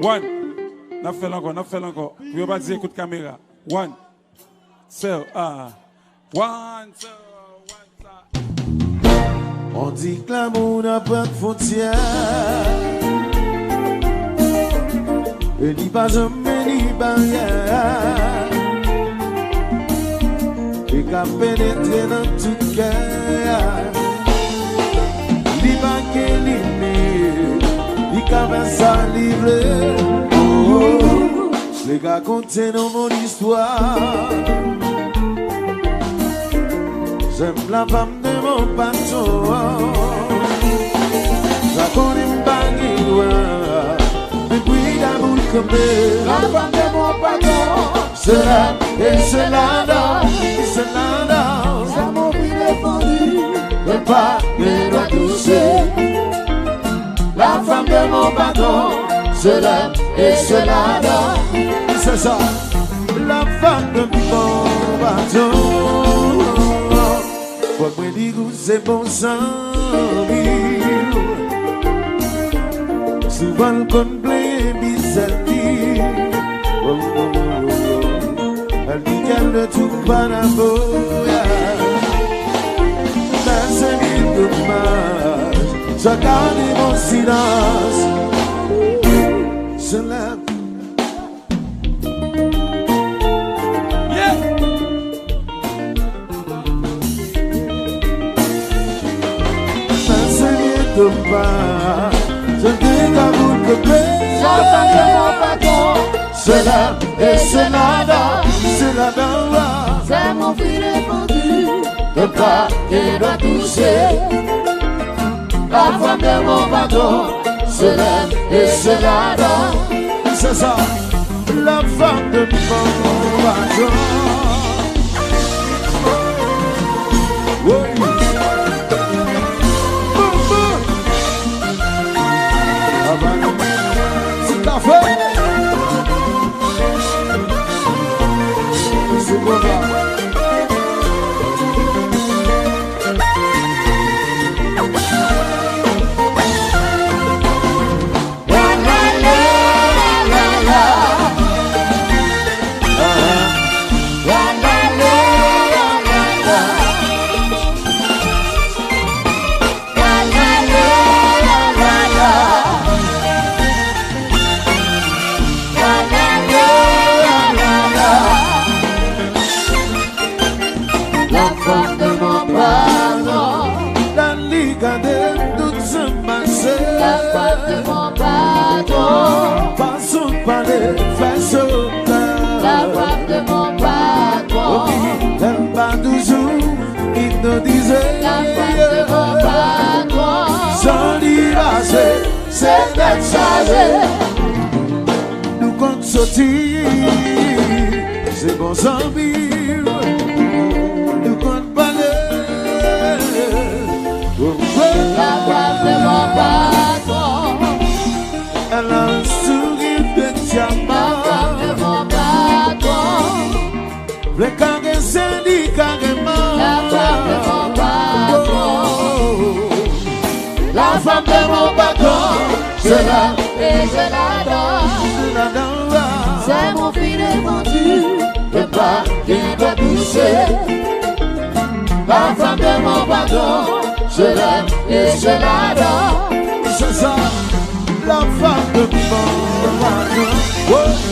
One. N'a fait encore. Vous pouvez pas dire coup de caméra. One. So, one, two, On dit que l'amour n'a pas de frontières. Et ni pas jamais ni barrière. Et qu'à pénétrer dans tout cœur. Ni pas qu'elle ni qu'à faire ça livrer. Oh, les gars comptent dans mon histoire. J'aime la femme de mon patron. La connais pas qui doit. Depuis la boule comme la femme de mon patron. Cela et cela dans. Ça m'a pris défendu. Ne pas me doit toucher. La femme de mon patron. Cela et cela dans. C'est ça. La femme de mon patron. Faut que me dise que c'est bon sang. Souvent le complet bizarre. Elle dit qu'elle ne trouve pas la boya. Mais c'est mille dommages. Je garde mon silence. Je l'aime. Je dis qu'à vous que la femme de mon patron. Cela et cela dans. Cela dans. C'est mon fils défendu. Ne pas qu'il doit toucher. La femme de mon patron. Cela et cela dans. C'est ça. La femme de mon patron. Oui. C'est ta fête. C'est bon là. C'est d'être chargé. Nous compte sortir. C'est bon sans vivre. Nous compte parler. La femme de mon patron. Elle a un sourire de diamant. La femme de mon patron. Le caresser dit carrément. La femme de mon patron. La femme de mon patron. Je l'aime et je l'adore. C'est mon fils défendu. Ne pas qu'il doit toucher. La femme de mon patron. Je l'aime et je l'adore. C'est ça. La femme de mon patron.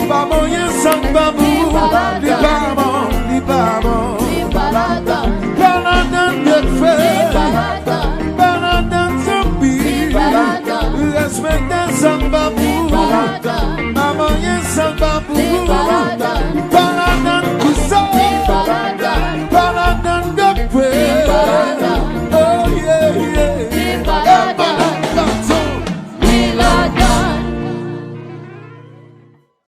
Pas moyen sans babou, li pas bon,